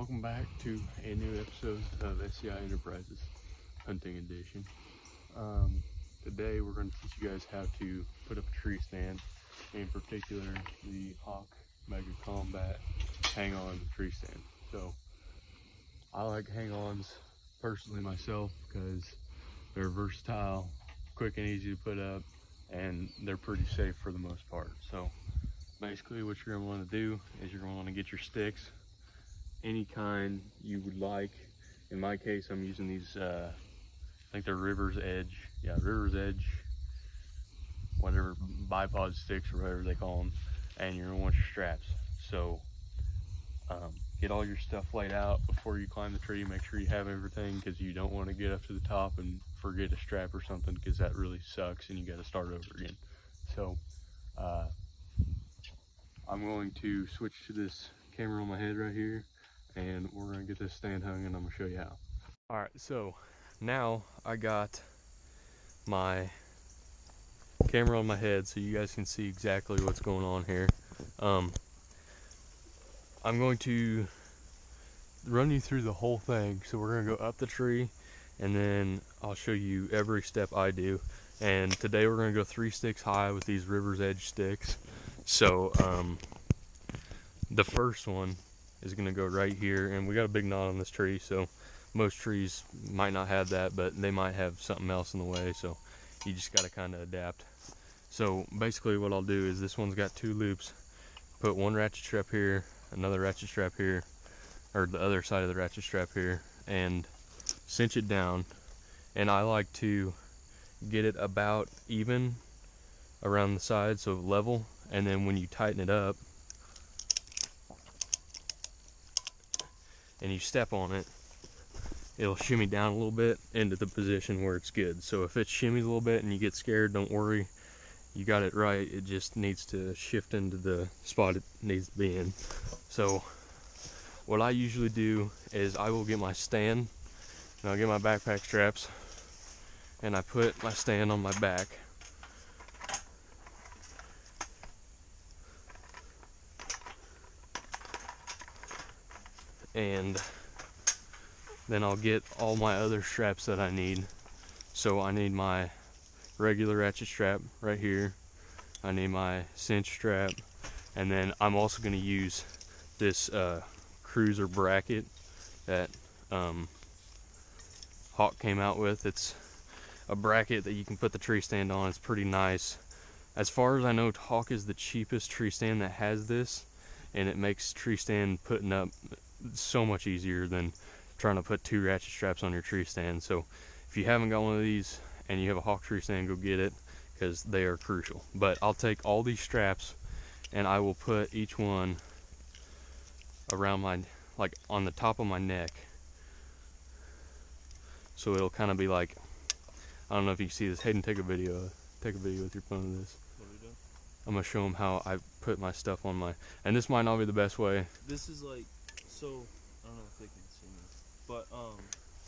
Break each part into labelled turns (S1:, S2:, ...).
S1: Welcome back to a new episode of SCI Enterprises Hunting Edition. Today we're going to teach you guys how to put up a tree stand, in particular the Hawk Mega Combat hang-on tree stand. So I like hang-ons personally myself because they're versatile, quick and easy to put up, and they're pretty safe for the most part. So basically what you're going to want to do is you're going to want to get your sticks, any kind you would like. In my case, I'm using these, I think they're River's Edge. Yeah, River's Edge, whatever, bipod sticks or whatever they call them. And you're gonna want your straps. So get all your stuff laid out before you climb the tree. Make sure you have everything, because you don't want to get up to the top and forget a strap or something, because that really sucks and you got to start over again. So I'm going to switch to this camera on my head right here, and we're gonna get this stand hung and I'm gonna show you how. All right, so now I got my camera on my head so you guys can see exactly what's going on here. I'm going to run you through the whole thing. So we're gonna go up the tree, and then I'll show you every step I do. And today we're gonna go 3 sticks high with these River's Edge sticks. So the first one is going to go right here, and we got a big knot on this tree, so most trees might not have that, but they might have something else in the way, so you just got to kind of adapt. So basically what I'll do is, this one's got 2 loops. Put one ratchet strap here, another ratchet strap here, or the other side of the ratchet strap here, and cinch it down. And I like to get it about even around the side, so level, and then when you tighten it up and you step on it, it'll shimmy down a little bit into the position where it's good. So if it shimmies a little bit and you get scared, don't worry, you got it right. It just needs to shift into the spot it needs to be in. So what I usually do is I will get my stand, and I'll get my backpack straps, and I put my stand on my back. And then I'll get all my other straps that I need. So I need my regular ratchet strap right here, I need my cinch strap, and then I'm also going to use this cruiser bracket that Hawk came out with. It's a bracket that you can put the tree stand on. It's pretty nice. As far as I know, Hawk is the cheapest tree stand that has this, and it makes tree stand putting up so much easier than trying to put 2 ratchet straps on your tree stand. So if you haven't got one of these and you have a Hawk tree stand, go get it, because they are crucial. But I'll take all these straps and I will put each one around my, like on the top of my neck, so it'll kind of be like, I don't know if you can see this. Hayden, take a video with your phone of this.
S2: What are we doing?
S1: I'm gonna show them how I put my stuff on my, and this might not be the best way.
S2: This is like, so I don't know if they can see me, but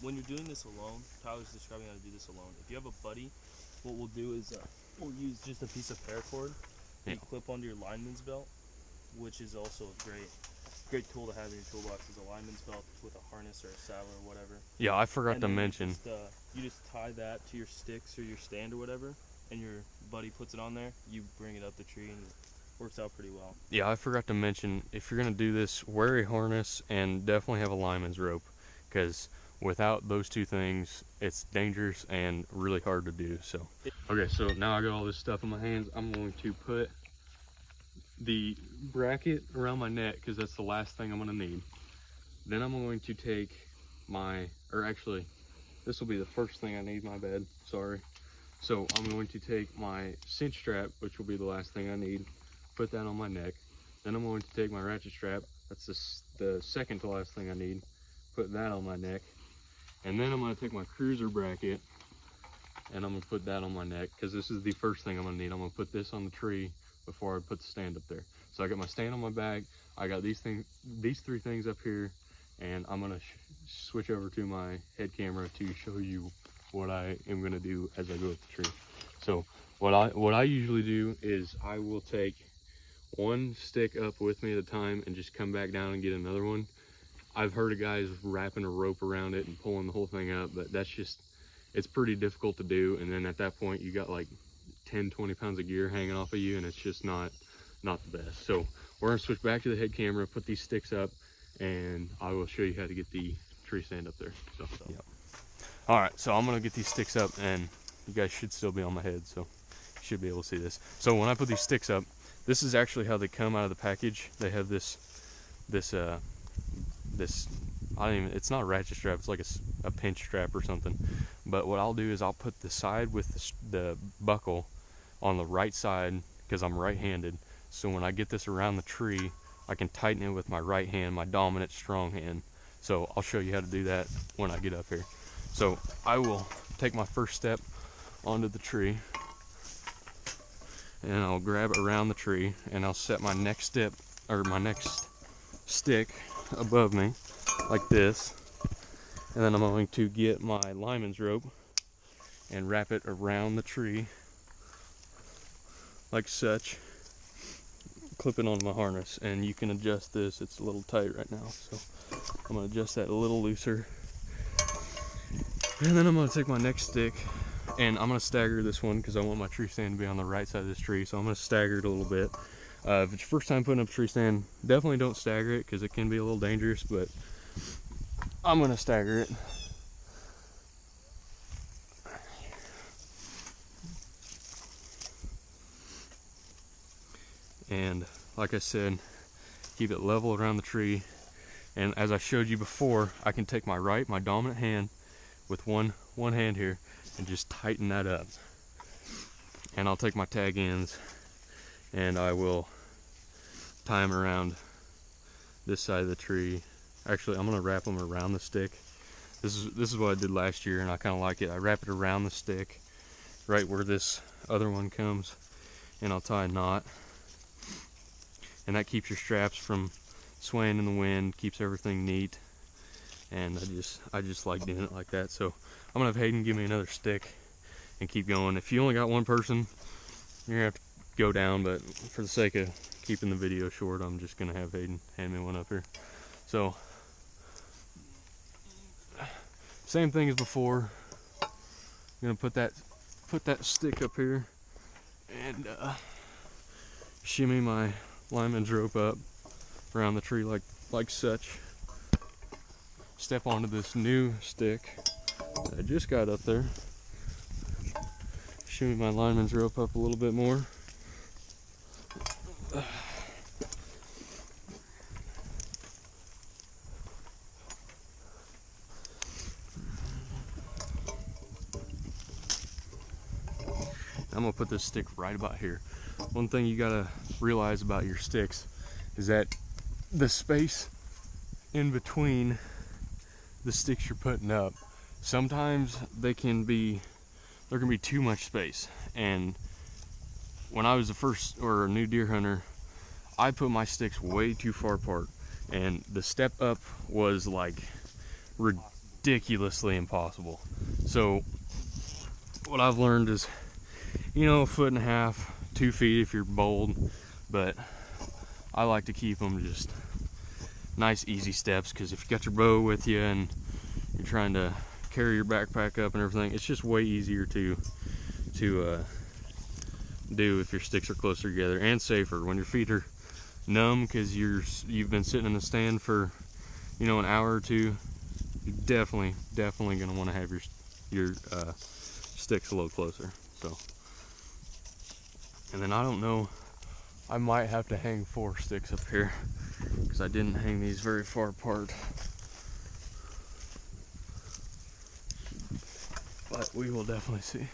S2: when you're doing this alone, Tyler's describing how to do this alone. If you have a buddy, what we'll do is we'll use just a piece of paracord and clip onto your lineman's belt, which is also a great tool to have in your toolbox, is a lineman's belt with a harness or a saddle or whatever.
S1: Yeah, I forgot to mention.
S2: You just tie that to your sticks or your stand or whatever, and your buddy puts it on there. You bring it up the tree, and it works out pretty well.
S1: Yeah, I forgot to mention, if you're gonna do this, wear a harness and definitely have a lineman's rope, because without those 2 things, it's dangerous and really hard to do. So okay, so now I got all this stuff in my hands. I'm going to put the bracket around my neck, because that's the last thing I'm going to need. Then I'm going to take my, or actually this will be the first thing I need, my bad, sorry. So I'm going to take my cinch strap, which will be the last thing I need, put that on my neck. Then I'm going to take my ratchet strap, that's the second to last thing I need, put that on my neck. And then I'm going to take my cruiser bracket and I'm going to put that on my neck, because this is the first thing I'm going to need. I'm going to put this on the tree before I put the stand up there. So I got my stand on my back, I got these 3 things up here, and I'm going to switch over to my head camera to show you what I am going to do as I go up the tree. So what I usually do is I will take 1 stick up with me at a time and just come back down and get another one. I've heard of guys wrapping a rope around it and pulling the whole thing up, but that's just, it's pretty difficult to do. And then at that point you got like 10-20 pounds of gear hanging off of you, and it's just not the best. So we're gonna switch back to the head camera, put these sticks up, and I will show you how to get the tree stand up there. So yeah. All right, so I'm gonna get these sticks up, and you guys should still be on my head, so you should be able to see this. So when I put these sticks up, this is actually how they come out of the package. They have this I don't even, it's not a ratchet strap, it's like a pinch strap or something. But what I'll do is I'll put the side with the buckle on the right side, because I'm right-handed. So when I get this around the tree, I can tighten it with my right hand, my dominant strong hand. So I'll show you how to do that when I get up here. So I will take my first step onto the tree, and I'll grab it around the tree, and I'll set my next step, or my next stick above me like this, and then I'm going to get my lineman's rope and wrap it around the tree like such, clip it onto my harness. And you can adjust this, it's a little tight right now, so I'm going to adjust that a little looser. And then I'm going to take my next stick, and I'm going to stagger this one because I want my tree stand to be on the right side of this tree, so I'm going to stagger it a little bit. If it's your first time putting up a tree stand, definitely don't stagger it because it can be a little dangerous, but I'm going to stagger it. And like I said, keep it level around the tree. And as I showed you before, I can take my dominant hand with one hand here and just tighten that up. And I'll take my tag ends and I will tie them around this side of the tree. Actually, I'm gonna wrap them around the stick. This is what I did last year, and I kind of like it. I wrap it around the stick, right where this other one comes, and I'll tie a knot. And that keeps your straps from swaying in the wind, keeps everything neat. And I just like doing it like that. So I'm gonna have Hayden give me another stick and keep going. If you only got one person, you're gonna have to go down, but for the sake of keeping the video short, I'm just gonna have Hayden hand me one up here. So same thing as before. I'm gonna put that stick up here and shimmy my lineman's rope up around the tree like such. Step onto this new stick that I just got up there. Shimmy my lineman's rope up a little bit more. I'm gonna put this stick right about here. One thing you gotta realize about your sticks is that the space in between the sticks you're putting up, sometimes there can be too much space. And when I was a new deer hunter, I put my sticks way too far apart, and the step up was like ridiculously impossible. So what I've learned is, you know, 1.5 feet, 2 feet if you're bold, but I like to keep them just nice easy steps, because if you got your bow with you and you're trying to carry your backpack up and everything, it's just way easier to do if your sticks are closer together, and safer when your feet are numb because you've been sitting in the stand for, you know, an hour or two. You're definitely going to want to have your sticks a little closer. So, and then I don't know, I might have to hang 4 sticks up here because I didn't hang these very far apart. But we will definitely see.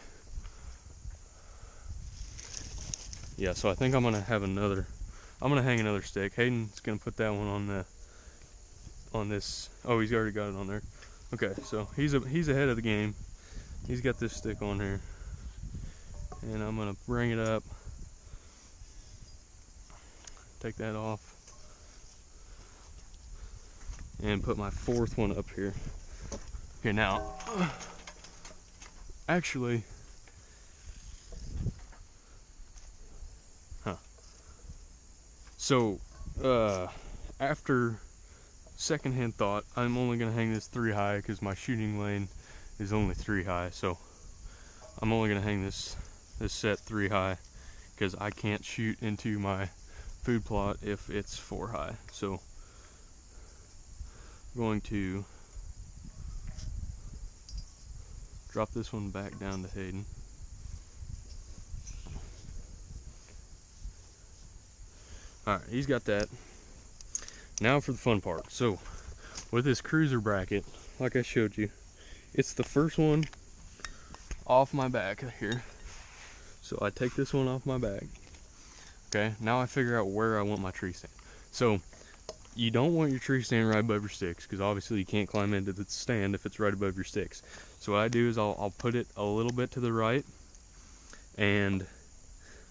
S1: Yeah, so I think I'm gonna hang another stick. Hayden's gonna put that one on this. Oh, he's already got it on there. Okay, so he's ahead of the game. He's got this stick on here, and I'm gonna bring it up, take that off, and put my 4th one up here. Okay, now, actually, so secondhand thought, I'm only gonna hang this 3 high because my shooting lane is only 3 high. So I'm only gonna hang this set 3 high because I can't shoot into my food plot if it's 4 high. So I'm going to drop this one back down to Hayden. Alright, he's got that. Now for the fun part. So with this cruiser bracket, like I showed you, it's the first one off my back here. So I take this one off my back. Okay, now I figure out where I want my tree stand. So you don't want your tree stand right above your sticks because obviously you can't climb into the stand if it's right above your sticks. So what I do is I'll put it a little bit to the right, and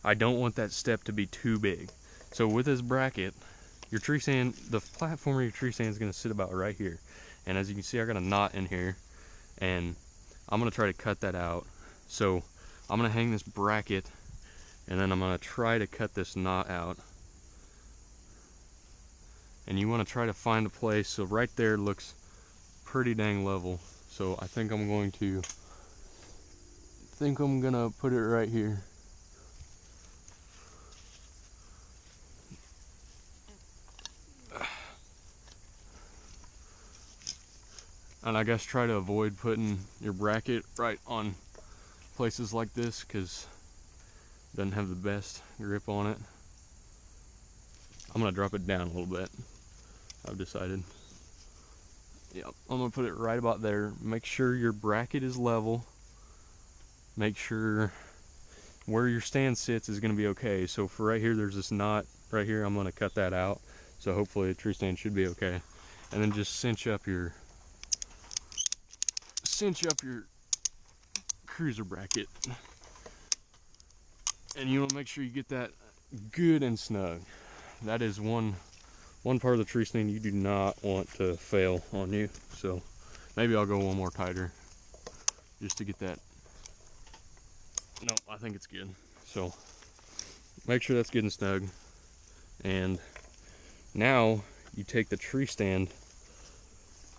S1: I don't want that step to be too big. So with this bracket, your tree stand, the platform of your tree stand is going to sit about right here. And as you can see, I got a knot in here, and I'm going to try to cut that out. So I'm going to hang this bracket, and then I'm going to try to cut this knot out. And you want to try to find a place so right there looks pretty dang level. So I think I'm going to put it right here. And I guess try to avoid putting your bracket right on places like this because it doesn't have the best grip on it. I'm gonna drop it down a little bit, I've decided. Yep, I'm gonna put it right about there. Make sure your bracket is level. Make sure where your stand sits is gonna be okay. So for right here, there's this knot right here. I'm gonna cut that out. So hopefully the tree stand should be okay. And then just cinch up your cruiser bracket. And you wanna make sure you get that good and snug. That is one part of the tree stand you do not want to fail on you. So maybe I'll go one more tighter just to get that. No, I think it's good. So make sure that's good and snug. And now you take the tree stand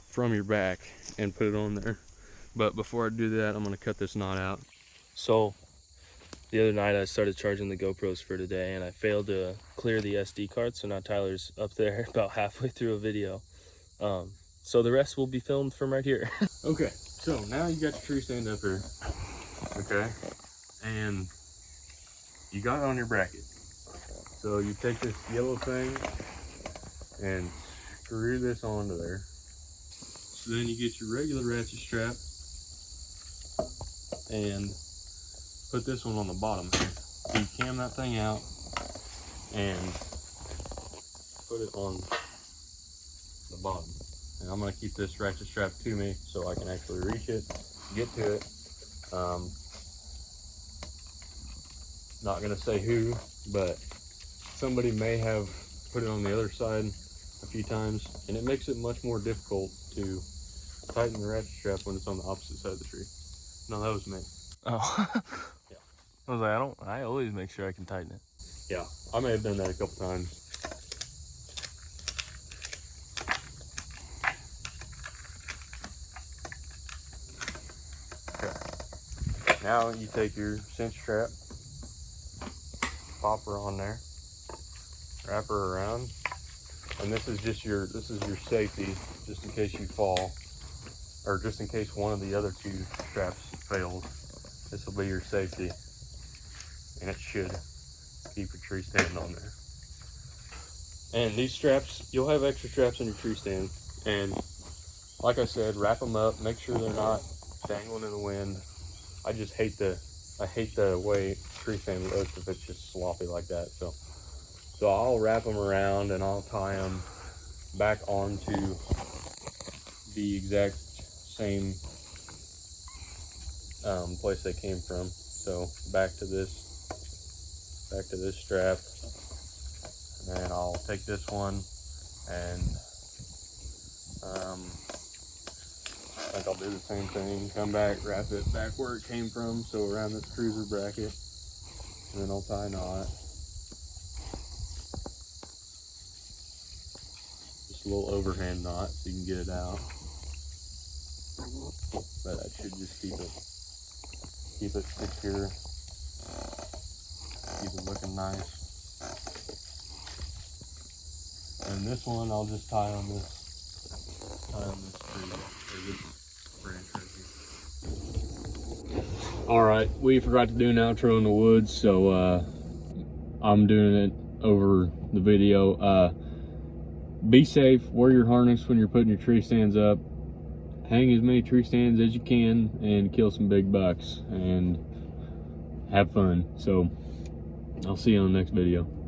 S1: from your back and put it on there. But before I do that, I'm gonna cut this knot out.
S2: So the other night I started charging the GoPros for today, and I failed to clear the SD card, so now Tyler's up there about halfway through a video. So the rest will be filmed from right here.
S1: Okay, so now you got your tree stand up here, okay? And you got it on your bracket. So you take this yellow thing and screw this onto there. So then you get your regular ratchet strap and put this one on the bottom here. So you cam that thing out and put it on the bottom. And I'm gonna keep this ratchet strap to me so I can actually reach it, get to it. Not gonna say who, but somebody may have put it on the other side a few times, and it makes it much more difficult to tighten the ratchet strap when it's on the opposite side of the tree. No, that was me.
S2: Oh.
S1: Yeah.
S2: I was like, I always make sure I can tighten it.
S1: Yeah, I may have done that a couple times. Okay. Now you take your cinch strap, pop her on there, wrap her around, and this is your safety, just in case you fall, or just in case one of the other two straps fails. This will be your safety, and it should keep your tree stand on there. And these straps, you'll have extra straps on your tree stand, and like I said, wrap them up, make sure they're not dangling in the wind. I hate the way tree stand looks if it's just sloppy like that. So I'll wrap them around and I'll tie them back onto the exact same place they came from. So back to this strap, and then I'll take this one and I think I'll do the same thing, come back, wrap it back where it came from, so around this cruiser bracket, and then I'll tie a knot. just a little overhand knot so you can get it out. But that should just keep it secure, keep it looking nice. And this one I'll just tie on this tree, or this branch right here. All right, we forgot to do an outro in the woods, so I'm doing it over the video. Be safe, wear your harness when you're putting your tree stands up, hang as many tree stands as you can, and kill some big bucks, and have fun. So I'll see you on the next video.